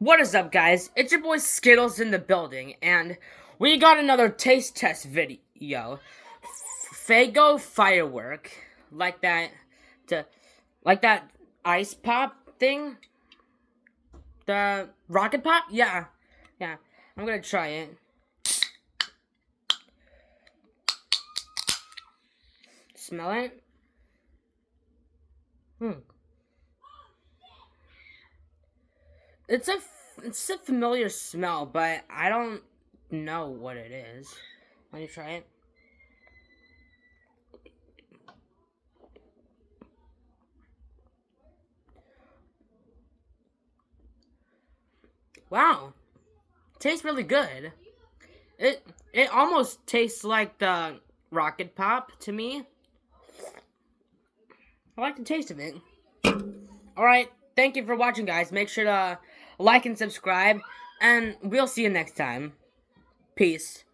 What is up, guys? It's your boy Skittles in the building, and we got another taste test video. Faygo Firework, like that ice pop thing, the rocket pop. Yeah. I'm gonna try it. Smell it. It's a familiar smell, but I don't know what it is. Let me try it. Wow, tastes really good. It almost tastes like the rocket pop to me. I like the taste of it. Alright, thank you for watching, guys. Make sure to like and subscribe, and we'll see you next time. Peace.